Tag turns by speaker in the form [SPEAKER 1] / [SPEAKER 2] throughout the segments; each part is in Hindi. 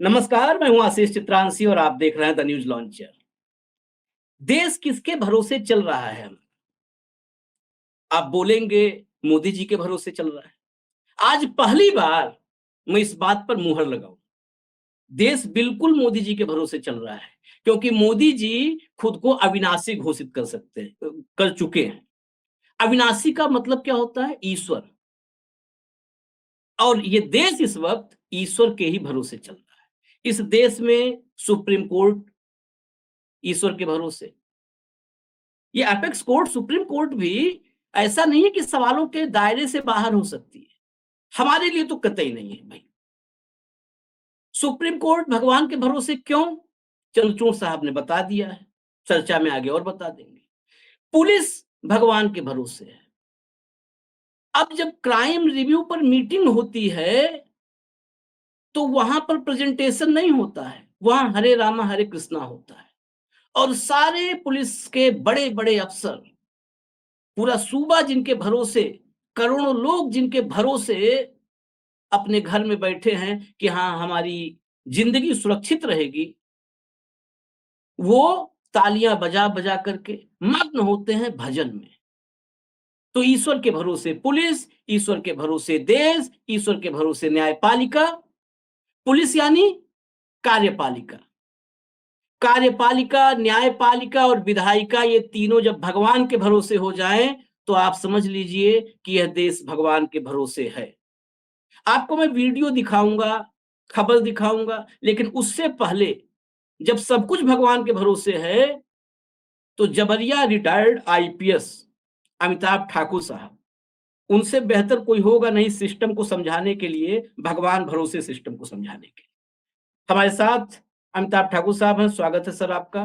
[SPEAKER 1] नमस्कार, मैं हूं आशीष चित्रांशी और आप देख रहे हैं द न्यूज लॉन्चर। देश किसके भरोसे चल रहा है? आप बोलेंगे मोदी जी के भरोसे चल रहा है। आज पहली बार मैं इस बात पर मुहर लगाऊं। देश बिल्कुल मोदी जी के भरोसे चल रहा है, क्योंकि मोदी जी खुद को अविनाशी घोषित कर सकते हैं, कर चुके हैं। अविनाशी का मतलब क्या होता है? ईश्वर। और ये देश इस वक्त ईश्वर के ही भरोसे चल रहा है। इस देश में सुप्रीम कोर्ट ईश्वर के भरोसे, ये अपेक्स कोर्ट, सुप्रीम कोर्ट भी ऐसा नहीं है कि सवालों के दायरे से बाहर हो सकती है। हमारे लिए तो कतई नहीं है भाई। सुप्रीम कोर्ट भगवान के भरोसे क्यों? चंद्रचूड़ साहब ने बता दिया है, चर्चा में आगे और बता देंगे। पुलिस भगवान के भरोसे है। अब जब क्राइम रिव्यू पर मीटिंग होती है तो वहां पर प्रेजेंटेशन नहीं होता है, वहां हरे रामा हरे कृष्णा होता है। और सारे पुलिस के बड़े बड़े अफसर, पूरा सूबा जिनके भरोसे, करोड़ों लोग जिनके भरोसे अपने घर में बैठे हैं कि हाँ हमारी जिंदगी सुरक्षित रहेगी, वो तालियां बजा बजा करके मग्न होते हैं भजन में। तो ईश्वर के भरोसे पुलिस, ईश्वर के भरोसे देश, ईश्वर के भरोसे न्यायपालिका। पुलिस यानी कार्यपालिका, कार्यपालिका, न्यायपालिका और विधायिका, ये तीनों जब भगवान के भरोसे हो जाएं तो आप समझ लीजिए कि यह देश भगवान के भरोसे है। आपको मैं वीडियो दिखाऊंगा, खबर दिखाऊंगा, लेकिन उससे पहले जब सब कुछ भगवान के भरोसे है तो जबरिया रिटायर्ड आईपीएस अमिताभ ठाकुर साहब, उनसे बेहतर कोई होगा नहीं सिस्टम को समझाने के लिए, भगवान भरोसे सिस्टम को समझाने के लिए। हमारे साथ अमिताभ ठाकुर साहब हैं, स्वागत है सर आपका।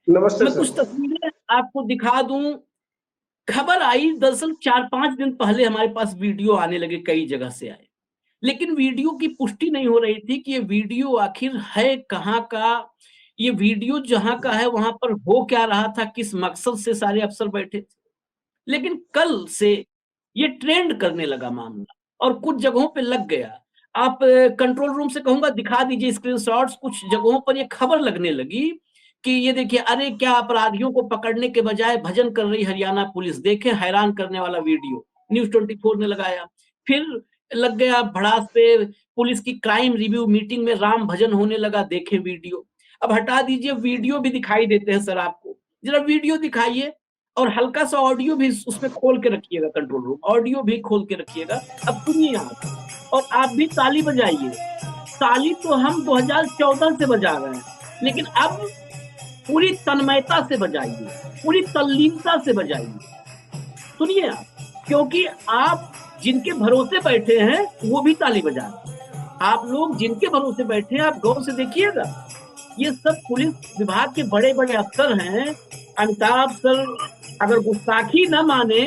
[SPEAKER 2] नमस्ते
[SPEAKER 1] मैं
[SPEAKER 2] सर।
[SPEAKER 1] कुछ तस्वीरें आपको दिखा दूं। खबर आई दरअसल 4-5 दिन पहले, हमारे पास वीडियो आने लगे, कई जगह से आए, लेकिन वीडियो की पुष्टि नहीं हो रही थी कि ये वीडियो आखिर है कहाँ का। ये वीडियो जहां का है वहां पर हो क्या रहा था, किस मकसद से सारे अफसर बैठे थे। लेकिन कल से ये ट्रेंड करने लगा मामला और कुछ जगहों पे लग गया। आप कंट्रोल रूम से कहूंगा दिखा दीजिए स्क्रीनशॉट्स। कुछ जगहों पर ये खबर लगने लगी कि ये देखिए, अरे क्या अपराधियों को पकड़ने के बजाय भजन कर रही हरियाणा पुलिस, देखे हैरान करने वाला वीडियो न्यूज़ 24 ने लगाया। फिर लग गया भड़ास पे, पुलिस की क्राइम रिव्यू मीटिंग में राम भजन होने लगा, देखे वीडियो। अब हटा दीजिए, वीडियो भी दिखाई देते हैं सर आपको, जरा वीडियो दिखाइए और हल्का सा ऑडियो भी उसमें खोल के रखिएगा, कंट्रोल रूम ऑडियो भी खोल के रखिएगा। अब सुनिए यहाँ से, और आप भी ताली बजाइए। ताली तो हम 2014 से बजा रहे हैं, लेकिन अब पूरी तन्मयता से बजाइए, पूरी तल्लीनता से बजाइए। सुनिए आप, क्योंकि आप जिनके भरोसे बैठे हैं वो भी ताली बजा रहे हैं। आप लोग जिनके भरोसे बैठे हैं, आप गौर से देखिएगा, ये सब पुलिस विभाग के बड़े बड़े अफसर हैं। अमिताभ सर अगर गुस्ताखी न माने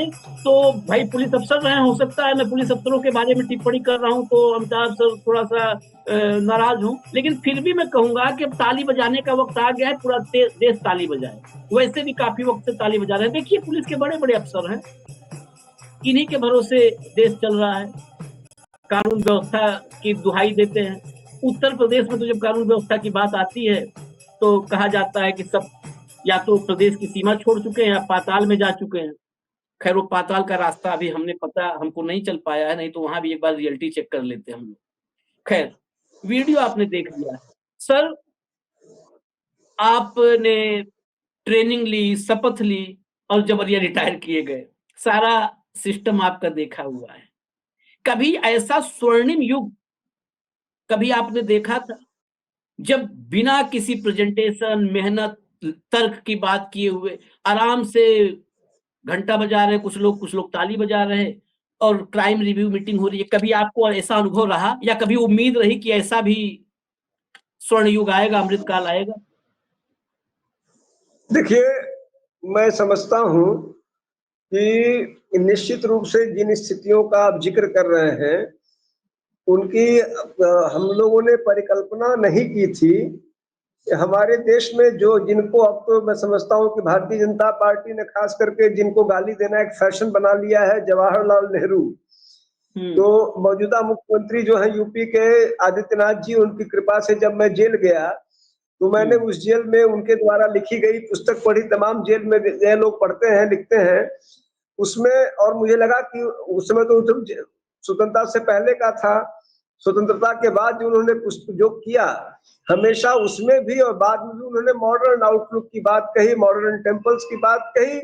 [SPEAKER 1] तो भाई पुलिस अफसर रहे, हो सकता है मैं पुलिस अफसरों के बारे में टिप्पणी कर रहा हूं तो अमिताभ सर थोड़ा सा नाराज हूं, लेकिन फिर भी मैं कहूंगा कि अब ताली बजाने का वक्त आ गया है, पूरा देश ताली बजाए। वैसे भी काफी वक्त से ताली बजा रहे हैं। देखिए पुलिस के बड़े बड़े अफसर हैं, इन्हीं के भरोसे देश चल रहा है। कानून व्यवस्था की दुहाई देते हैं। उत्तर प्रदेश में तो जब कानून व्यवस्था की बात आती है तो कहा जाता है कि सब या तो प्रदेश की सीमा छोड़ चुके हैं या पाताल में जा चुके हैं। खैर वो पाताल का रास्ता अभी हमको नहीं चल पाया है, नहीं तो वहां भी एक बार रियलिटी चेक कर लेते हम लोग। खैर, वीडियो आपने देख लिया है सर, आपने ट्रेनिंग ली, शपथ ली और जबरिया रिटायर किए गए, सारा सिस्टम आपका देखा हुआ है। कभी ऐसा स्वर्णिम युग कभी आपने देखा था जब बिना किसी प्रेजेंटेशन, मेहनत, तर्क की बात किए हुए आराम से घंटा बजा रहे, कुछ लोग ताली बजा रहे हैं और क्राइम रिव्यू मीटिंग हो रही है? कभी आपको ऐसा अनुभव रहा या कभी उम्मीद रही कि ऐसा भी स्वर्ण युग आएगा, अमृतकाल आएगा?
[SPEAKER 2] देखिए, मैं समझता हूं कि निश्चित रूप से जिन स्थितियों का आप जिक्र कर रहे हैं उनकी हम लोगों ने परिकल्पना नहीं की थी। हमारे देश में जो जिनको अब तो मैं समझता हूं कि भारतीय जनता पार्टी ने खास करके जिनको गाली देना एक फैशन बना लिया है, जवाहरलाल नेहरू, तो मौजूदा मुख्यमंत्री जो है यूपी के आदित्यनाथ जी, उनकी कृपा से जब मैं जेल गया तो मैंने उस जेल में उनके द्वारा लिखी गई पुस्तक पढ़ी। तमाम जेल में गए लोग पढ़ते हैं, लिखते हैं उसमें, और मुझे लगा कि उस समय तो स्वतंत्रता से पहले का था, स्वतंत्रता के बाद जो उन्होंने जो किया हमेशा उसमें भी और बाद में भी उन्होंने मॉडर्न आउटलुक की बात कही, मॉडर्न टेम्पल्स की बात कही,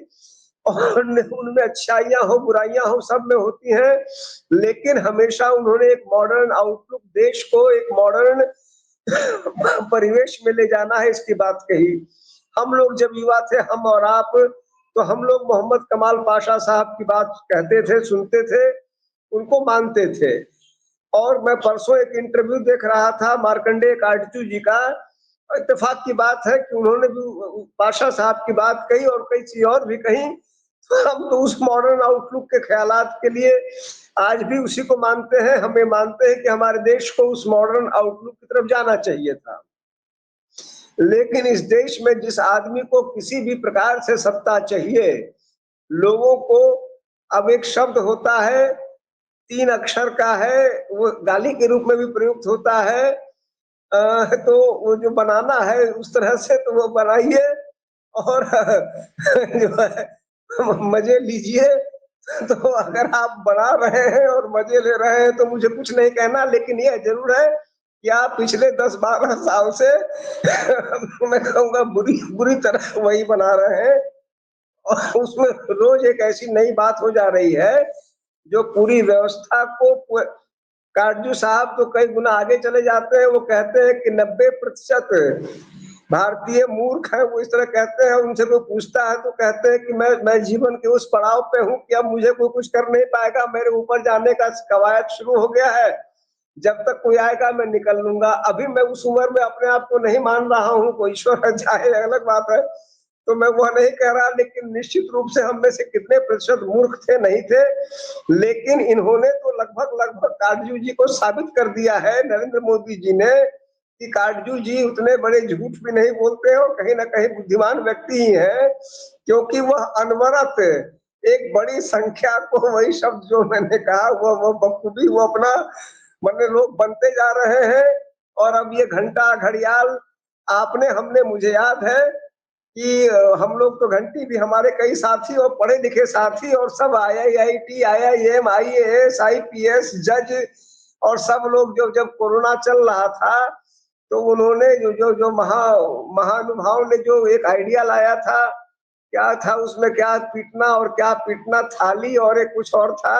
[SPEAKER 2] और उनमें अच्छाइयां हो बुराइयां हो सब में होती हैं, लेकिन हमेशा उन्होंने एक मॉडर्न आउटलुक, देश को एक मॉडर्न परिवेश में ले जाना है, इसकी बात कही। हम लोग जब युवा थे, हम और आप, तो हम लोग मोहम्मद कमाल पाशा साहब की बात कहते थे, सुनते थे, उनको मानते थे। और मैं परसों एक इंटरव्यू देख रहा था मार्कंडेय काटजू जी का, इत्तेफाक की बात है कि उन्होंने भी पाशा साहब की बात कही और कई चीज और भी कही। हम तो उस मॉडर्न आउटलुक के ख्यालात के लिए आज भी उसी को मानते हैं। हमें मानते हैं कि हमारे देश को उस मॉडर्न आउटलुक की तरफ जाना चाहिए था, लेकिन इस देश में जिस आदमी को किसी भी प्रकार से सत्ता चाहिए, लोगों को अब एक शब्द होता है 3 अक्षर का है, वो गाली के रूप में भी प्रयुक्त होता है, तो वो जो बनाना है उस तरह से तो वो बनाइए और जो है मजे लीजिए। तो अगर आप बना रहे हैं और मजे ले रहे हैं तो मुझे कुछ नहीं कहना, लेकिन यह जरूर है कि आप पिछले 10-12 साल से मैं कहूँगा बुरी तरह वही बना रहे हैं, और उसमें रोज एक ऐसी नई बात हो जा रही है जो पूरी व्यवस्था को, काटजू साहब तो कई गुना आगे चले जाते हैं। वो कहते हैं कि 90% भारतीय मूर्ख है, वो इस तरह कहते हैं। उनसे कोई पूछता है तो कहते हैं कि मैं जीवन के उस पड़ाव पे हूँ कि अब मुझे कोई कुछ कर नहीं पाएगा, मेरे ऊपर जाने का कवायद शुरू हो गया है, जब तक कोई आएगा मैं निकल लूंगा। अभी मैं उस उम्र में अपने आप को नहीं मान रहा हूँ, कोई ईश्वर है चाहे अलग बात है, तो मैं वह नहीं कह रहा, लेकिन निश्चित रूप से हम में से कितने प्रतिशत मूर्ख थे, नहीं थे, लेकिन इन्होंने तो लगभग काटजू जी को साबित कर दिया है, नरेंद्र मोदी जी ने, कि काटजू जी उतने बड़े झूठ भी नहीं बोलते हैं और कहीं ना कहीं बुद्धिमान व्यक्ति ही है, क्योंकि वह अनवरत एक बड़ी संख्या को, वही शब्द जो मैंने कहा, वो बखूबी वो अपना मतलब लोग बनते जा रहे हैं। और अब ये घंटा घड़ियाल आपने हमने, मुझे याद है कि हम लोग तो घंटी भी, हमारे कई साथी और पढ़े लिखे साथी और सब IIT, IIM, IAS, IPS, जज और सब लोग जब कोरोना चल रहा था तो उन्होंने जो महानुभाव ने जो एक आइडिया लाया था, क्या था उसमें, क्या पीटना और क्या पीटना थाली और एक कुछ और था,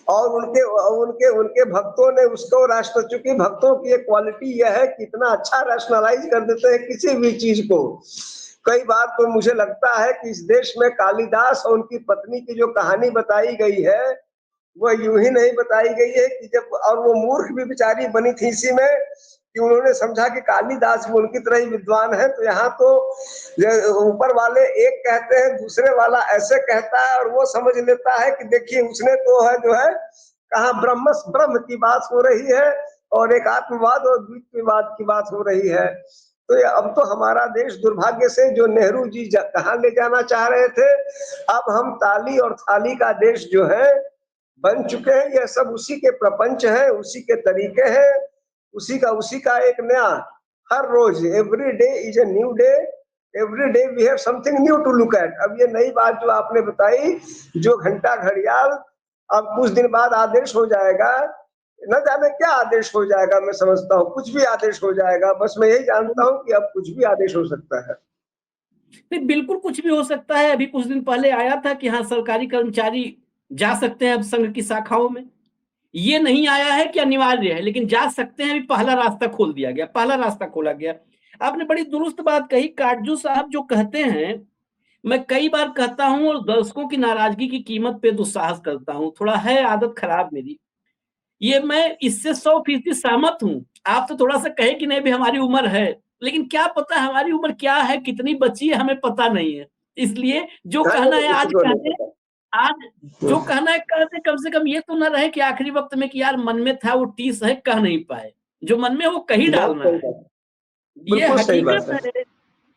[SPEAKER 2] और उनके भक्तों ने उसको राष्ट्र, चूंकि भक्तों की एक क्वालिटी यह है कि इतना अच्छा रैशनलाइज कर देते हैं किसी भी चीज को। कई बार तो मुझे लगता है कि इस देश में कालिदास और उनकी पत्नी की जो कहानी बताई गई है वह यूं ही नहीं बताई गई है कि जब, और वो मूर्ख भी बेचारी बनी थी इसी में कि उन्होंने समझा कि कालिदास भी उनकी तरह ही विद्वान है। तो यहाँ तो ऊपर वाले एक कहते हैं, दूसरे वाला ऐसे कहता है और वो समझ लेता है कि देखिए उसने तो है जो है कहा ब्रह्म की बात हो रही है और एक आत्मवाद और द्वित्ववाद की बात हो रही है। तो अब तो हमारा देश दुर्भाग्य से, जो नेहरू जी कहाँ ले जाना चाह रहे थे, अब हम ताली और थाली का देश जो है बन चुके हैं। यह सब उसी के प्रपंच है, उसी के तरीके हैं, उसी का एक नया, हर रोज every day is a new day, every day we have something new to look at. अब ये नई बात जो आपने बताई, जो घंटा घड़ियाल अब कुछ दिन बाद आदेश हो जाएगा, न जाने क्या आदेश हो जाएगा, मैं समझता हूँ कुछ भी आदेश हो जाएगा। बस मैं यही जानता हूँ कि अब कुछ भी आदेश हो सकता है।
[SPEAKER 1] नहीं, बिल्कुल कुछ भी हो सकता है। अभी कुछ दिन पहले आया था कि हाँ सरकारी कर्मचारी जा सकते हैं अब संघ की शाखाओं में। ये नहीं आया है कि अनिवार्य है, लेकिन जा सकते हैं। अभी पहला रास्ता खोल दिया गया, पहला रास्ता खोला गया। आपने बड़ी दुरुस्त बात कही। काटजू साहब जो कहते हैं, मैं कई बार कहता हूं और दर्शकों की नाराजगी की कीमत पे दुस्साहस करता हूं, थोड़ा है आदत खराब मेरी। ये मैं इससे 100% सहमत हूं। आप तो थोड़ा सा कहे कि नहीं भी हमारी उम्र है, लेकिन क्या पता हमारी उम्र क्या है, कितनी बची है, हमें पता नहीं है। इसलिए जो कहना है आज कह दे, आज जो कहना है कह दे। कम से कम ये तो ना रहे कि आखिरी वक्त में कि यार मन में था वो 30 है, कह नहीं पाए। जो मन में वो कही डालना है, ये
[SPEAKER 2] बिल्कुल सही बात
[SPEAKER 1] हकीकत
[SPEAKER 2] है।
[SPEAKER 1] है।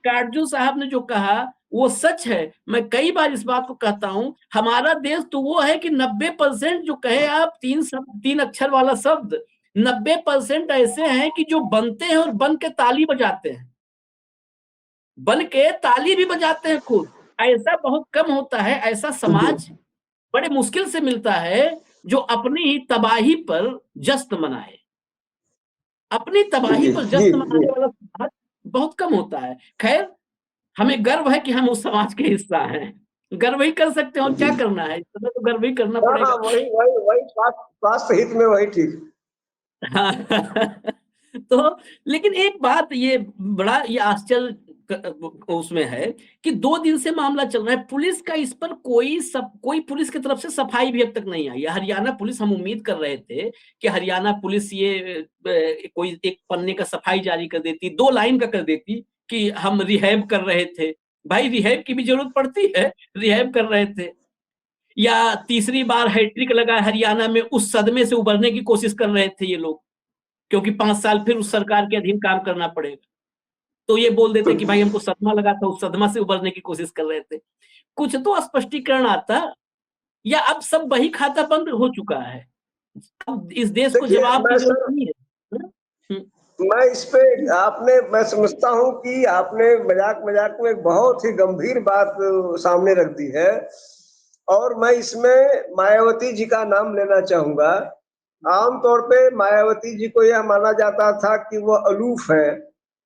[SPEAKER 1] काटजू साहब ने जो कहा वो सच है। मैं कई बार इस बात को कहता हूँ, हमारा देश तो वो है कि 90% जो कहे आप 3 अक्षर वाला शब्द, 90% ऐसे हैं कि जो बनते हैं और बन के ताली बजाते हैं, बन के ताली भी बजाते हैं खुद। ऐसा बहुत कम होता है, ऐसा
[SPEAKER 2] जी,
[SPEAKER 1] समाज बड़े मुश्किल से मिलता है जो अपनी ही तबाही पर जश्न मनाए। अपनी तबाही
[SPEAKER 2] जी,
[SPEAKER 1] पर
[SPEAKER 2] जी,
[SPEAKER 1] जश्न
[SPEAKER 2] जी।
[SPEAKER 1] मनाने वाला समाज बहुत कम होता है। खैर, हमें गर्व है कि हम उस समाज के हिस्सा हैं। गर्व ही कर सकते हैं, और क्या
[SPEAKER 2] जी।
[SPEAKER 1] करना है? इस समय तो गर्व ही करना
[SPEAKER 2] हाँ, हाँ,
[SPEAKER 1] पड़ेगा।
[SPEAKER 2] वही वही वही स्वास्थ्य हित में वही ठीक।
[SPEAKER 1] हाँ। तो लेकिन एक बात ये बड़ा ये आश्चर्य उसमें है कि 2 दिन से मामला चल रहा है, पुलिस का इस पर कोई पुलिस की तरफ से सफाई भी अब तक नहीं आई है। हरियाणा पुलिस, हम उम्मीद कर रहे थे कि हरियाणा पुलिस ये कोई एक पन्ने का सफाई जारी कर देती, 2 लाइन का कर देती कि हम रिहैब कर रहे थे। भाई, रिहैब की भी जरूरत पड़ती है, रिहैब कर रहे थे। या तीसरी बार हैट्रिक लगा हरियाणा में, उस सदमे से उबरने की कोशिश कर रहे थे ये लोग, क्योंकि 5 साल फिर उस सरकार के अधीन काम करना पड़ेगा। तो ये बोल देते कि भाई हमको सदमा लगा था, उस सदमा से उबरने की कोशिश कर रहे थे। कुछ तो स्पष्टीकरण आता, या अब सब बही खाता बंद हो चुका है? अब इस देश को
[SPEAKER 2] देखिए,
[SPEAKER 1] जवाब की
[SPEAKER 2] मैं
[SPEAKER 1] जरूरत
[SPEAKER 2] सर
[SPEAKER 1] नहीं है। ना? हुँ,
[SPEAKER 2] मैं इस पे आपने मैं समझता हूँ कि आपने मजाक-मजाक में एक बहुत ही गंभीर बात सामने रख दी है और मैं इसमें मायावती जी का नाम लेना चाहूँगा। आम तौर पे मायावती जी को यह माना जाता था कि वो अलूफ हैं,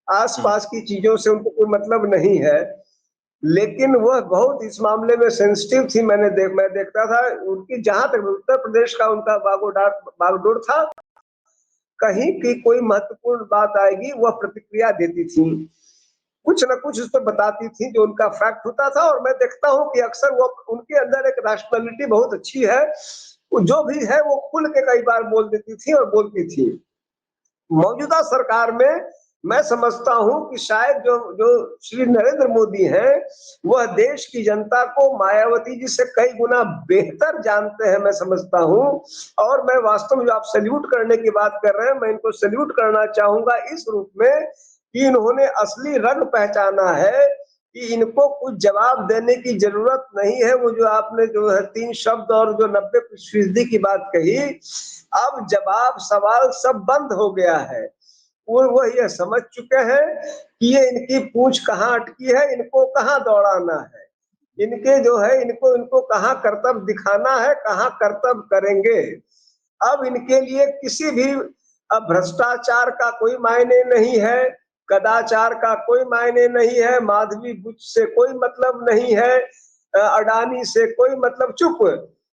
[SPEAKER 1] हाँ,
[SPEAKER 2] आस-पास की चीज़ों से उनको कोई मतलब नहीं है। लेकिन वह बहुत इस मामले में सेंसिटिव थी। मैं देखता था उनकी जहाँ तक उत्तर प्रदेश का उनका बागडोर था, कहीं की कोई महत्वपूर्ण बात आएगी, वह प्रतिक्रिया देती थी। कुछ न कुछ उस पे बताती थी जो उनका फैक्ट होता था और मैं देखता हूँ कि अक्सर वो उनके अंदर एक रैशनैलिटी बहुत अच्छी है। वो जो भी है वो खुल के कई बार बोल देती थी और बोलती थी। मौजूदा सरकार में मैं समझता हूँ कि शायद जो जो श्री नरेंद्र मोदी हैं, वह देश की जनता को मायावती जी से कई गुना बेहतर जानते हैं, मैं समझता हूँ। और मैं वास्तव में जो आप सैल्यूट करने की बात कर रहे हैं, मैं इनको सैल्यूट करना चाहूँगा इस रूप में कि इन्होंने असली रंग पहचाना है कि इनको कुछ जवाब देने की ज़रूरत नहीं है। वो जो आपने जो है 3 शब्द और जो 90% की बात कही, अब जवाब सवाल सब बंद हो गया है। वो ये समझ चुके हैं कि ये इनकी पूंछ कहाँ अटकी है, इनको कहाँ दौड़ाना है। इनके जो है इनको इनको कहाँ करतब दिखाना है, कहाँ करतब करेंगे। अब इनके लिए किसी भी भ्रष्टाचार का कोई मायने नहीं है, कदाचार का कोई मायने नहीं है, माधवी बुच से कोई मतलब नहीं है, अडानी से कोई मतलब चुप।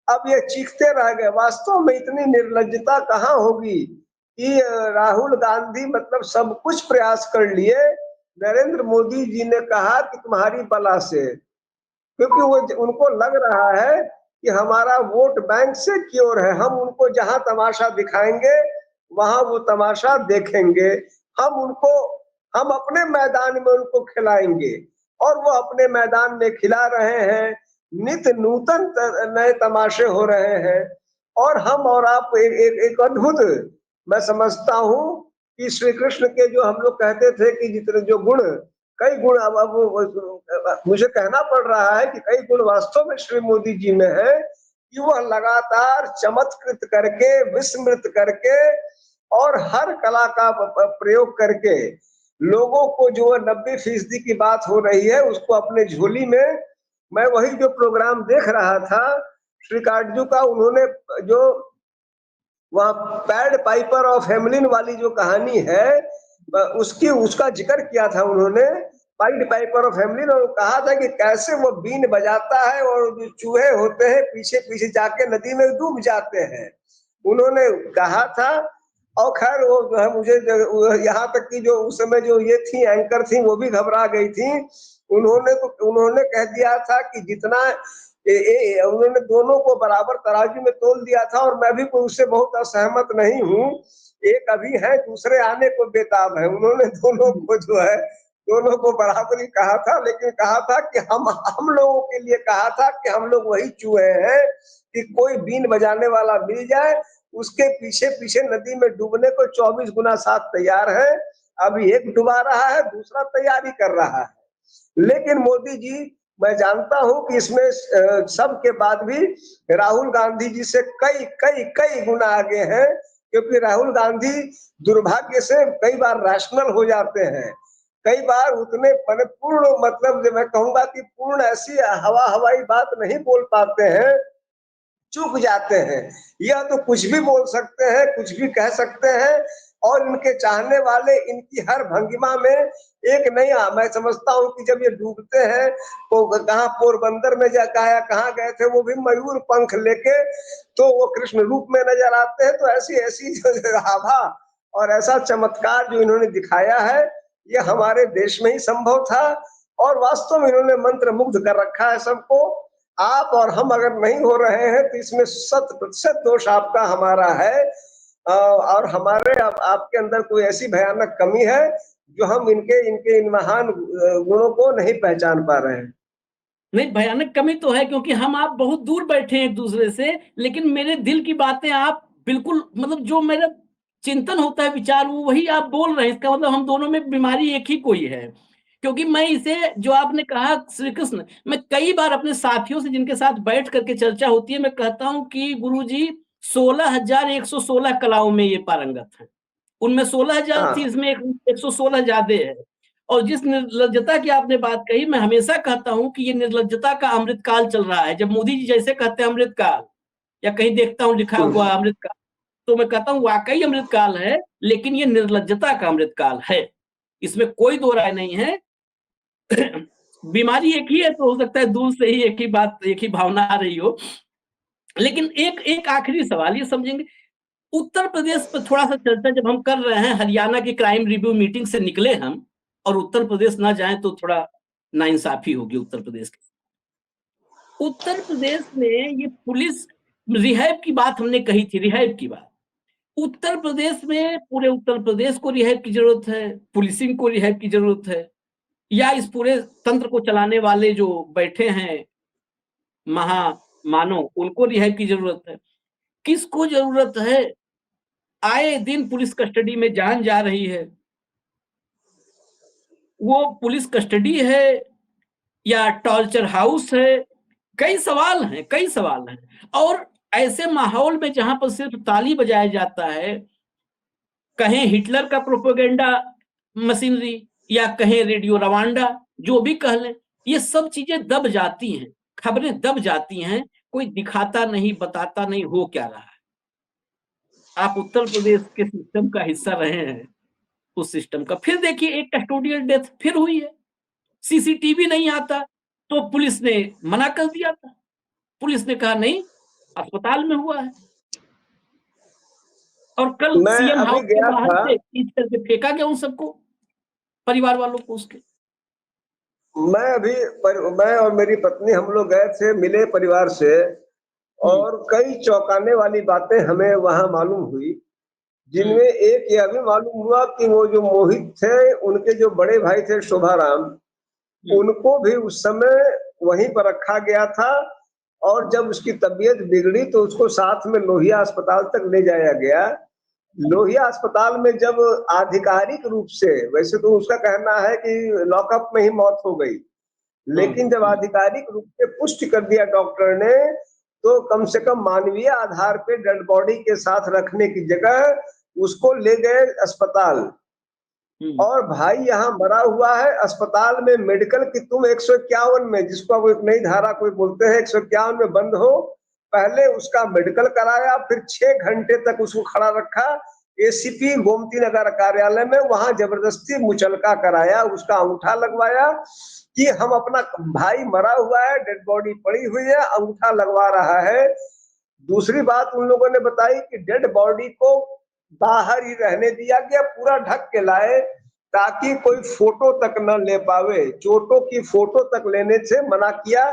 [SPEAKER 2] अब ये चीखते रह गए। वास्तव में इतनी निर्लज्जता कहाँ होगी कि राहुल गांधी मतलब सब कुछ प्रयास कर लिए। नरेंद्र मोदी जी ने कहा कि तुम्हारी बला से, क्योंकि वो उनको लग रहा है कि हमारा वोट बैंक सिक्योर है, हम उनको जहां तमाशा दिखाएंगे वहां वो तमाशा देखेंगे। हम उनको हम अपने मैदान में उनको खिलाएंगे और वो अपने मैदान में खिला रहे हैं। नित नूतन नए तमाशे हो रहे हैं और हम और आप एक अद्भुत, मैं समझता हूँ कि श्री कृष्ण के जो हम लोग कहते थे कि जितने जो गुण, कई गुण अब मुझे कहना पड़ रहा है कि कई गुण वास्तव में श्री मोदी जी में है कि वह लगातार चमत्कृत करके, विस्मृत करके और हर कला का प्रयोग करके लोगों को जो 90% की बात हो रही है उसको अपने झोली में। मैं वही जो प्रोग्राम देख रहा था श्री काटजू का, उन्होंने जो वहाँ पैड पाइपर ऑफ हेमलिन वाली जो कहानी है उसकी उसका जिक्र किया था उन्होंने, पाइड पाइपर ऑफ हेमलिन, और कहा था कि कैसे वो बीन बजाता है और जो चूहे होते हैं पीछे पीछे जाके नदी में डूब जाते हैं, उन्होंने कहा था। और खैर वो जो है मुझे यहाँ तक कि जो उस समय जो ये थी एंकर थी वो भी घबरा गई थी। उन्होंने कह दिया था कि जितना उन्होंने दोनों को बराबर तराजू में तोल दिया था और मैं भी उससे बहुत असहमत नहीं हूँ। एक अभी है, दूसरे आने को बेताब है। उन्होंने दोनों को जो है दोनों को बराबरी कहा था, लेकिन कहा था कि हम लोगों के लिए कहा था कि हम लोग वही चूहे हैं कि कोई बीन बजाने वाला मिल जाए उसके पीछे पीछे नदी में डूबने को 24 गुना 7 तैयार है। अभी एक डुबा रहा है, दूसरा तैयारी कर रहा है। लेकिन मोदी जी, मैं जानता हूं कि इसमें सब के बाद भी राहुल गांधी जी से कई कई कई गुना आगे हैं, क्योंकि राहुल गांधी दुर्भाग्य से कई बार रैशनल हो जाते हैं, कई बार उतने पूर्ण, मतलब मैं कहूंगा कि पूर्ण ऐसी हवाई बात नहीं बोल पाते हैं, चूक जाते हैं। यह तो कुछ भी बोल सकते हैं, कुछ भी कह सकते हैं, और इनके चाहने वाले इनकी हर भंगिमा में एक नया, मैं समझता हूं कि जब ये डूबते हैं तो कहाँ पोरबंदर में जाकर कहाँ गए थे, वो भी मयूर पंख लेके, तो वो कृष्ण रूप में नजर आते हैं। तो ऐसी ऐसी आभा और ऐसा चमत्कार जो इन्होंने दिखाया है, ये हमारे देश में ही संभव था, और वास्तव में इन्होंने मंत्र मुग्ध कर रखा है सबको। आप और हम अगर नहीं हो रहे हैं तो इसमें 100% दोष आपका हमारा है, और हमारे आपके अंदर कोई ऐसी भयानक कमी है जो हम इनके इन महान गुणों को नहीं पहचान पा रहे हैं।
[SPEAKER 1] नहीं, भयानक कमी तो है, क्योंकि हम आप बहुत दूर बैठे हैं एक दूसरे से, लेकिन मेरे दिल की बातें आप बिल्कुल, मतलब जो मेरा चिंतन होता है, विचार, वो वही आप बोल रहे हैं। इसका मतलब हम दोनों में बीमारी एक ही कोई है। क्योंकि मैं इसे, जो आपने कहा श्री कृष्ण, मैं कई बार अपने साथियों से जिनके साथ बैठ करके चर्चा होती है, मैं कहता हूं कि गुरुजी 16,116 कलाओं में ये पारंगत है। उनमें 16,000 थी,
[SPEAKER 2] हाँ,
[SPEAKER 1] इसमें 116 ज्यादा है। और जिस निर्लज्जता की आपने बात कही, मैं हमेशा कहता हूं कि ये निर्लज्जता का अमृत काल चल रहा है। जब मोदी जी जैसे कहते हैं अमृत काल, या कहीं देखता हूं लिखा हुआ अमृत काल, तो मैं कहता हूं वाकई अमृत काल है, लेकिन ये निर्लज्जता का अमृत काल है, इसमें कोई दो राय नहीं है। बीमारी एक ही है, तो हो सकता है दूर से ही एक ही बात, एक ही भावना आ रही हो। लेकिन एक एक आखिरी सवाल ये समझेंगे, उत्तर प्रदेश पर थोड़ा सा चर्चा जब हम कर रहे हैं, हरियाणा की क्राइम रिव्यू मीटिंग से निकले हम, और उत्तर प्रदेश ना जाएं तो थोड़ा नाइंसाफी होगी उत्तर प्रदेश की। उत्तर प्रदेश में ये पुलिस रिहैब की बात हमने कही थी, रिहैब की बात। उत्तर प्रदेश में पूरे उत्तर प्रदेश को रिहैब की जरूरत है, पुलिसिंग को रिहैब की जरूरत है, या इस पूरे तंत्र को चलाने वाले जो बैठे हैं महामानव, उनको रिहैब की जरूरत है? किसको जरूरत है? आए दिन पुलिस कस्टडी में जान जा रही है, वो पुलिस कस्टडी है या टॉर्चर हाउस है? कई सवाल हैं, कई सवाल हैं। और ऐसे माहौल में जहां पर सिर्फ ताली बजाया जाता है, कहें हिटलर का प्रोपेगेंडा मशीनरी, या कहें रेडियो रवांडा, जो भी कह लें, ये सब चीजें दब जाती हैं, खबरें दब जाती हैं, कोई दिखाता नहीं, बताता नहीं हो क्या रहा है। आप उत्तर प्रदेश के सिस्टम का हिस्सा रहे हैं, उस सिस्टम का। फिर देखिए, एक कस्टोडियल डेथ फिर हुई है, सीसीटीवी नहीं आता, तो पुलिस ने मना कर दिया था। पुलिस ने कहा नहीं, अस्पताल में हुआ है। और कल
[SPEAKER 2] मैं
[SPEAKER 1] सीएम
[SPEAKER 2] अभी
[SPEAKER 1] हाउस के
[SPEAKER 2] गया
[SPEAKER 1] बाहर
[SPEAKER 2] था,
[SPEAKER 1] से खींच करके फेंका गया उन सबको, परिवार वालों को उसके।
[SPEAKER 2] मैं अभी मैं और मेरी पत्नी हम लोग गए थे, मिले परिवार से,
[SPEAKER 1] हम्म,
[SPEAKER 2] और कई चौंकाने वाली बातें हमें वहां मालूम हुई,
[SPEAKER 1] हम्म,
[SPEAKER 2] जिनमें एक यह भी मालूम हुआ कि वो जो मोहित थे, उनके जो बड़े भाई थे शोभाराम,
[SPEAKER 1] हम्म,
[SPEAKER 2] उनको भी उस समय वहीं पर रखा गया था, और जब उसकी तबीयत बिगड़ी तो उसको साथ में लोहिया अस्पताल तक ले जाया गया। लोहिया अस्पताल में जब आधिकारिक रूप से, वैसे तो उसका कहना है कि लॉकअप में ही मौत हो गई, लेकिन जब आधिकारिक रूप से पुष्टि कर दिया डॉक्टर ने, तो कम से कम मानवीय आधार पे डेड बॉडी के साथ रखने की जगह उसको ले गए अस्पताल।
[SPEAKER 1] हम्म,
[SPEAKER 2] और भाई यहाँ मरा हुआ है अस्पताल में, मेडिकल की तुम 151 में, जिसको अब एक नई धारा कोई बोलते हैं, 151 में बंद हो, पहले उसका मेडिकल कराया, फिर 6 घंटे तक उसको खड़ा रखा एसीपी गोमती नगर कार्यालय में, वहां जबरदस्ती मुचलका कराया, उसका अंगूठा लगवाया कि हम अपना भाई मरा हुआ है, डेड बॉडी पड़ी हुई है, अंगूठा लगवा रहा है। दूसरी बात उन लोगों ने बताई कि डेड बॉडी को बाहर ही रहने दिया गया, पूरा ढक के लाए, ताकि कोई फोटो तक न ले पावे, चोटों की फोटो तक लेने से मना किया।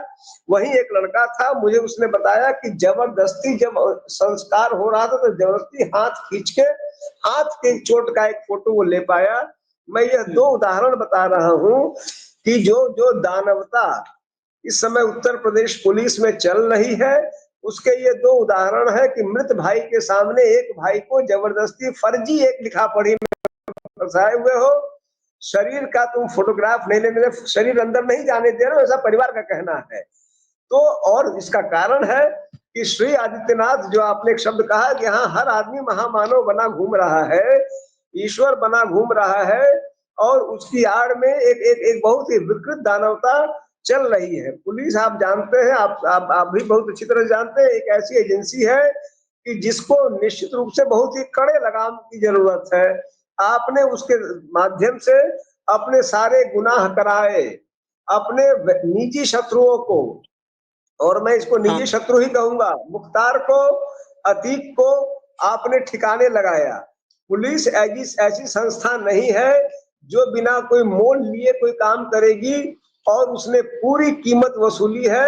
[SPEAKER 2] वहीं एक लड़का था, मुझे उसने बताया कि जबरदस्ती जब संस्कार हो रहा था तो जबरदस्ती हाथ खींच के हाथ के चोट का एक फोटो वो ले पाया। मैं यह दो उदाहरण बता रहा हूं कि जो जो दानवता इस समय उत्तर प्रदेश पुलिस में चल रही है, उसके ये दो उदाहरण है कि मृत भाई के सामने एक भाई को जबरदस्ती फर्जी एक लिखा पढ़ी में फंसाए हुए हो, शरीर का तुम फोटोग्राफ नहीं लेने दे, शरीर अंदर नहीं जाने दे रहे हो, ऐसा परिवार का कहना है। तो और इसका कारण है कि श्री आदित्यनाथ, जो आपने एक शब्द कहा कि हाँ हर आदमी महामानव बना घूम रहा है, ईश्वर बना घूम रहा है, और उसकी आड़ में एक एक एक बहुत ही विकृत दानवता चल रही है। पुलिस, आप जानते हैं, आप भी बहुत अच्छी तरह जानते हैं, एक ऐसी एजेंसी है कि जिसको निश्चित रूप से बहुत ही कड़े लगाम की जरूरत है। आपने उसके माध्यम से अपने सारे गुनाह कराए, अपने निजी शत्रुओं को, और मैं इसको निजी शत्रु ही कहूंगा, मुख्तार को, अतीक को आपने ठिकाने लगाया। पुलिस ऐसी संस्था नहीं है जो बिना कोई मोल लिए कोई काम करेगी, और उसने पूरी कीमत वसूली है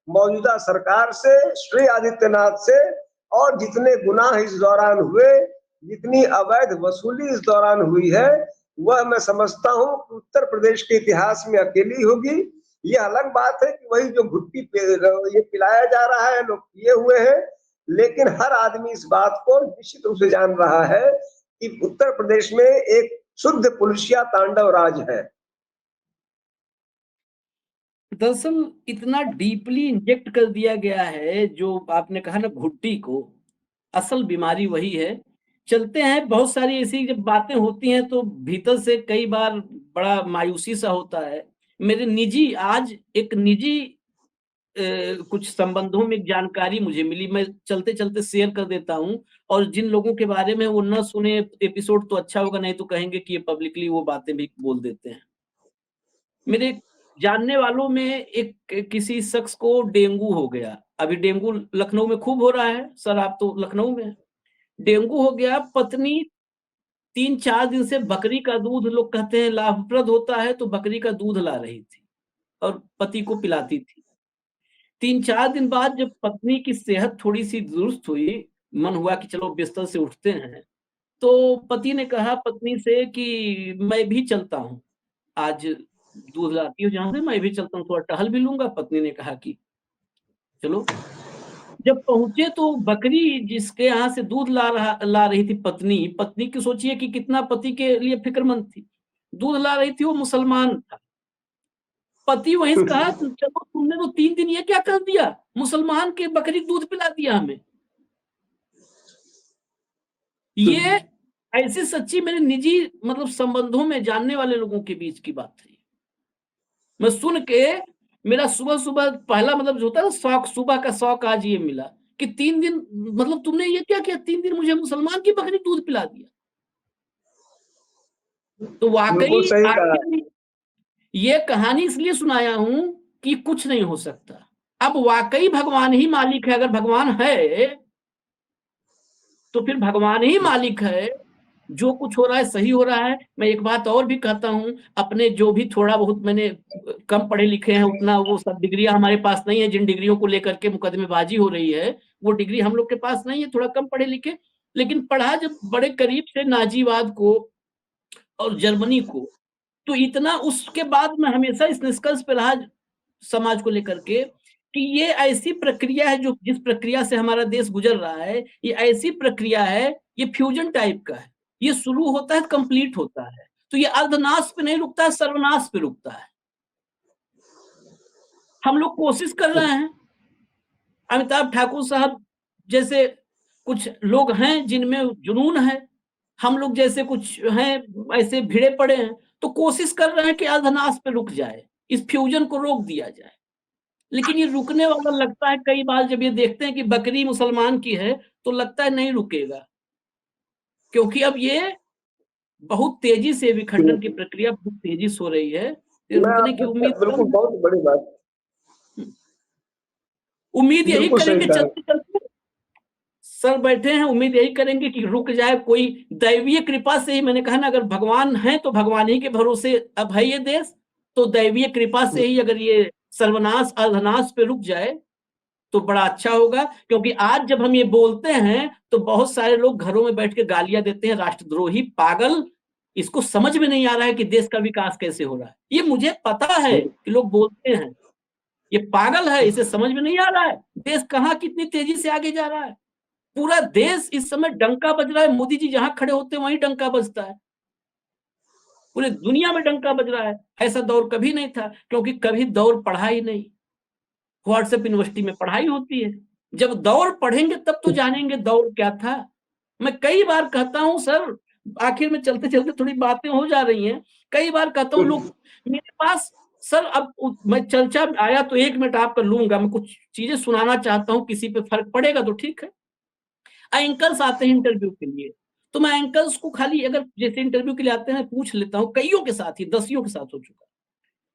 [SPEAKER 2] मौजूदा सरकार से, श्री आदित्यनाथ से, और जितने गुनाह इस दौरान हुए, जितनी अवैध वसूली इस दौरान हुई है, वह मैं समझता हूं कि उत्तर प्रदेश के इतिहास में अकेली होगी। ये अलग बात है कि वही जो घुट्टी ये पिलाया जा रहा है, लोग पिए हुए हैं, लेकिन हर आदमी इस बात को निश्चित रूप से जान रहा है कि उत्तर प्रदेश में एक शुद्ध पुलिसिया तांडव राज है।
[SPEAKER 1] दरअसल इतना डीपली इंजेक्ट कर दिया गया है, जो आपने कहा ना घुट्टी को, असल बीमारी वही है। चलते हैं, बहुत सारी ऐसी जब बातें होती हैं तो भीतर से कई बार बड़ा मायूसी सा होता है। मेरे निजी आज एक निजी कुछ संबंधों में एक जानकारी मुझे मिली, मैं चलते-चलते शेयर कर देता हूँ, और जिन लोगों के बारे में वो न सुने एपिसोड तो अच्छा होगा, नहीं तो कहेंगे कि ये पब्लिकली वो बातें भी बोल देते हैं। मेरे जानने वालों में एक किसी शख्स को डेंगू हो गया। अभी डेंगू लखनऊ में खूब हो रहा है, सर आप तो लखनऊ में हैं। डेंगू हो गया, पत्नी 3-4 दिन से बकरी का दूध, लोग कहते हैं लाभप्रद होता है, तो बकरी का दूध ला रही थी और पति को पिलाती थी। 3-4 दिन बाद जब पत्नी की सेहत थोड़ी-सी दुरुस्त हुई, मन हुआ कि चलो बिस्तर से उठते हैं, तो पति ने कहा पत्नी से कि मैं भी चलता हूँ, आज दूध लाती हो जहाँ से, मैं भी चलता हूँ, थोड़ा टहल भी लूँगा। पत्नी ने कहा कि चलो। जब पहुँचे तो बकरी जिसके यहाँ से दूध ला रही थी पत्नी, पत्नी की सोचिए कि कितना पति के लिए फ़िक्रमंद थी। दूध ला रही थी, वो मुसलमान था। पति वहीं से कहा, चलो तुमने तो 3 दिन ये क्या कर दिया? मुसलमान के बकरी दूध पिला दिया हमें। ये ऐसी सच्ची मेरे निजी मतलब संबंधों में जानने वाले लोगों के बीच की बात है। मैं सुन के मेरा सुबह-सुबह पहला मतलब जो होता है ना शौक, सुबह का शौक आज ये मिला कि 3 दिन मतलब तुमने ये क्या किया? 3 दिन मुझे मुसलमान की बकरी दूध पिला दिया। तो
[SPEAKER 2] बिल्कुल
[SPEAKER 1] वाक़ई
[SPEAKER 2] सही कहा।
[SPEAKER 1] आखिर ये कहानी इसलिए सुनाया हूँ कि कुछ नहीं हो सकता। अब वाक़ई भगवान ही मालिक है, अगर भगवान है, तो फिर भगवान ही मालिक है, जो कुछ हो रहा है सही हो रहा है। मैं एक बात और भी कहता हूँ, अपने जो भी थोड़ा बहुत मैंने कम पढ़े लिखे हैं, उतना वो सब डिग्रियाँ हमारे पास नहीं है, जिन डिग्रियों को लेकर के मुकदमेबाजी हो रही है, वो डिग्री हम लोग के पास नहीं है, थोड़ा कम पढ़े लिखे। लेकिन पढ़ा जब बड़े करीब से नाज़ीवाद को और जर्मनी को, तो इतना उसके बाद मैं हमेशा इस निष्कर्ष पे रहा समाज को लेकर के कि ये ऐसी प्रक्रिया है, जो जिस प्रक्रिया से हमारा देश गुजर रहा है, ये ऐसी प्रक्रिया है, ये फ्यूजन टाइप का है। ये शुरू होता है, कंप्लीट होता है। तो ये अर्धनाश पे नहीं रुकता है, सर्वनाश पे रुकता है। हम लोग कोशिश कर रहे हैं। अमिताभ ठाकुर साहब जैसे कुछ लोग हैं जिनमें जुनून है। हम लोग जैसे कुछ हैं ऐसे भिड़े पड़े हैं। तो कोशिश कर रहे हैं कि अर्धनाश पे रुक जाए, इस फ्यूजन को रोक दिया जाए। लेकिन ये रुकने वाला लगता है, कई बार जब ये देखते हैं कि बकरी मुसलमान की है, तो लगता है नहीं रुकेगा। क्योंकि अब ये बहुत तेज़ी से विखंडन की प्रक्रिया बहुत तेज़ी से हो रही है। ये
[SPEAKER 2] मैं
[SPEAKER 1] रुकने की
[SPEAKER 2] आपको
[SPEAKER 1] उम्मीद
[SPEAKER 2] बिल्कुल
[SPEAKER 1] कम है।
[SPEAKER 2] बहुत बड़ी बात,
[SPEAKER 1] उम्मीद यही
[SPEAKER 2] बिल्कुल सही
[SPEAKER 1] करेंगे
[SPEAKER 2] कहा।
[SPEAKER 1] चलते-चलते, सर बैठे हैं, उम्मीद यही करेंगे कि रुक जाए कोई दैवीय कृपा से ही। मैंने कहा ना, अगर भगवान है तो भगवान ही के भरोसे अब है ये देश, तो दैवीय कृपा से ही अगर ये सर्वनाश अर्धनाश पे रुक जाए तो बड़ा अच्छा होगा। क्योंकि आज जब हम ये बोलते हैं तो बहुत सारे लोग घरों में बैठ के गालियां देते हैं, राष्ट्रद्रोही, पागल। इसको समझ में नहीं आ रहा है कि देश का विकास कैसे हो रहा है। ये मुझे पता है कि लोग बोलते हैं, ये पागल है, इसे समझ में नहीं आ रहा है देश कहाँ कितनी तेजी से आगे जा रहा है। पूरा देश इस समय डंका बज रहा है, मोदी जी जहां खड़े होते हैं वहीं डंका बजता है। पूरे दुनिया में डंका बज रहा है। ऐसा दौर कभी नहीं था, क्योंकि कभी दौर पढ़ा ही नहीं। व्हाट्सएप यूनिवर्सिटी में पढ़ाई होती है, जब दौर पढ़ेंगे तब तो जानेंगे दौर क्या था। मैं कई बार कहता हूँ सर, आखिर में चलते चलते थोड़ी बातें हो जा रही हैं, कई बार कहता हूँ लोग मेरे पास, सर अब मैं चर्चा में आया तो 1 मिनट आपका लूंगा, मैं कुछ चीजें सुनाना चाहता हूँ, किसी पे फर्क पड़ेगा तो ठीक है। एंकर्स आते हैं इंटरव्यू के लिए, तो मैं एंकर्स को खाली, अगर जैसे इंटरव्यू के लिए आते हैं, पूछ लेता हूँ, कईयों के साथ ही, दसियों के साथ हो चुका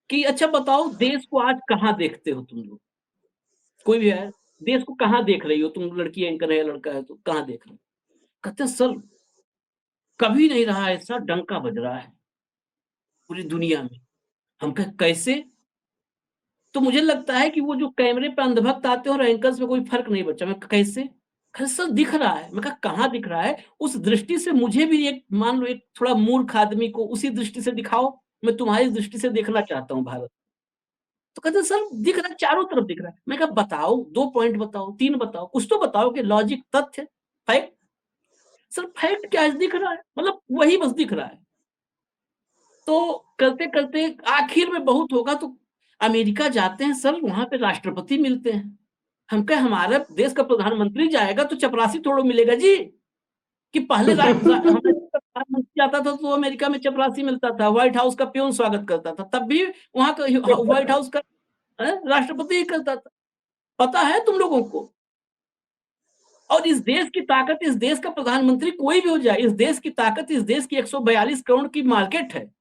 [SPEAKER 1] कि अच्छा बताओ देश को आज कहाँ देखते हो तुम लोग, कोई भी है, देश को कहाँ देख रही हो तुम, लड़की एंकर है, लड़का है, तो कहाँ देख रहे हो? कहते हैं सर कभी नहीं रहा ऐसा, डंका बज रहा है पूरी दुनिया में। हम कहे कैसे? तो मुझे लगता है कि वो जो कैमरे पे अंधभक्त आते हैं और एंकर्स में कोई फर्क नहीं बचा। मैं कैसे? कहे सर दिख रहा है। मैं कहा कहाँ दिख रहा है? उस दृष्टि से मुझे भी, एक मान लो एक थोड़ा मूर्ख आदमी को उसी दृष्टि से दिखाओ, मैं तुम्हारी दृष्टि से देखना चाहता हूँ भारत। तो कहते सर दिख रहा है, चारों तरफ दिख रहा है। मैं कहा बताओ, 2 पॉइंट बताओ, 3 बताओ, कुछ तो बताओ कि लॉजिक, तथ्य, फैक्ट। सर फैक्ट क्या है, दिख रहा है, मतलब वही बस दिख रहा है। तो करते करते आखिर में बहुत होगा तो अमेरिका जाते हैं सर, वहां पे राष्ट्रपति मिलते हैं। हम कहे हमारे देश का प्रधानमंत्री जाएगा तो चपरासी थोड़ा मिलेगा जी, कि पहले हमारे प्रधानमंत्री जाता था तो अमेरिका में चपरासी मिलता था, व्हाइट हाउस का पियून स्वागत करता था, तब भी वहां का व्हाइट हाउस का राष्ट्रपति ही करता था। पता है तुम लोगों को? और इस देश की ताकत, इस देश का प्रधानमंत्री कोई भी हो जाए, इस देश की ताकत, इस देश की 142 करोड़ की मार्केट है।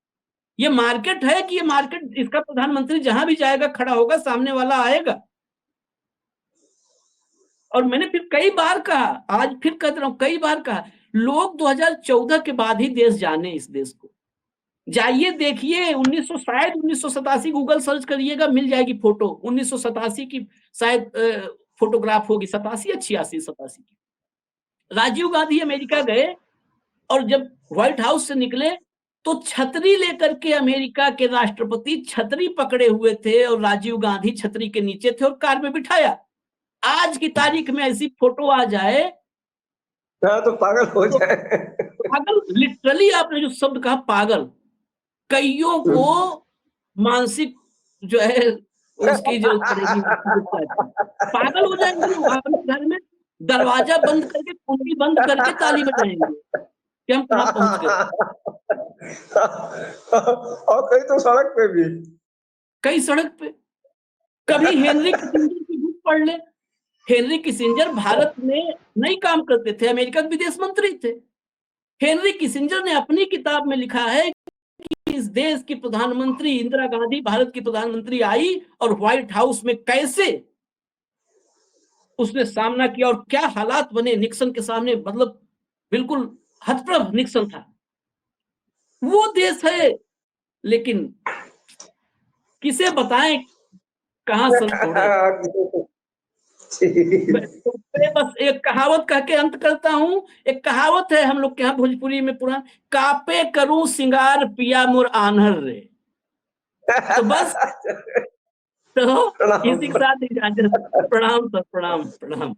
[SPEAKER 1] ये मार्केट है कि ये मार्केट, इसका प्रधानमंत्री जहां भी जाएगा खड़ा होगा, सामने वाला आएगा। और मैंने फिर कई बार कहा, आज फिर कह रहा हूं, कई बार कहा, लोग 2014 के बाद ही देश जाने, इस देश को जाइए देखिए। 1900 शायद 1987 गूगल सर्च करिएगा, मिल जाएगी फोटो 1987 की, शायद फोटोग्राफ होगी, 87 या 86, 87 की। राजीव गांधी अमेरिका गए और जब व्हाइट हाउस से निकले तो छतरी लेकर के अमेरिका के राष्ट्रपति छतरी पकड़े हुए थे और राजीव गांधी छतरी के नीचे थे और कार में बिठाया। आज की तारीख में ऐसी फोटो आ जाए
[SPEAKER 2] तो पागल हो
[SPEAKER 1] तो
[SPEAKER 2] जाए।
[SPEAKER 1] पागल, लिटरली आपने जो शब्द कहा पागल, कईयों को मानसिक जो है उसकी जरूरत पड़ेगी, पागल हो जाएंगे लोग। अपने घर में दरवाजा बंद करके, कुंडी बंद करके ताली बजाएंगे कि हम कहाँ पहुंच गए।
[SPEAKER 2] और कहीं तो सड़क पे भी,
[SPEAKER 1] कई सड़क पे, कभी हेनरी किसिंजर की बुक पढ़ ले। हेनरी किसिंजर भारत में नहीं काम करते थे, अमेरिका के विदेश मंत्री थे। हेनरी किसिंजर ने अपनी किताब में लिखा है कि इस देश की प्रधानमंत्री इंदिरा गांधी भारत की प्रधानमंत्री आई और व्हाइट हाउस में कैसे उसने सामना किया और क्या हालात बने निक्सन के सामने, मतलब बिल्कुल हतप्रभ निक्सन था। वो देश है, लेकिन किसे बताएं कहां सर छोड़े। मैं बस एक कहावत कह के अंत करता हूं। एक कहावत है हम लोग के यहाँ भोजपुरी में पुरान, कापे करूं सिंगार पिया मोर आन्हर रे। तो बस, तो
[SPEAKER 2] प्रणाम।
[SPEAKER 1] इसी के साथ इजाजत। प्रणाम सर, प्रणाम प्रणाम।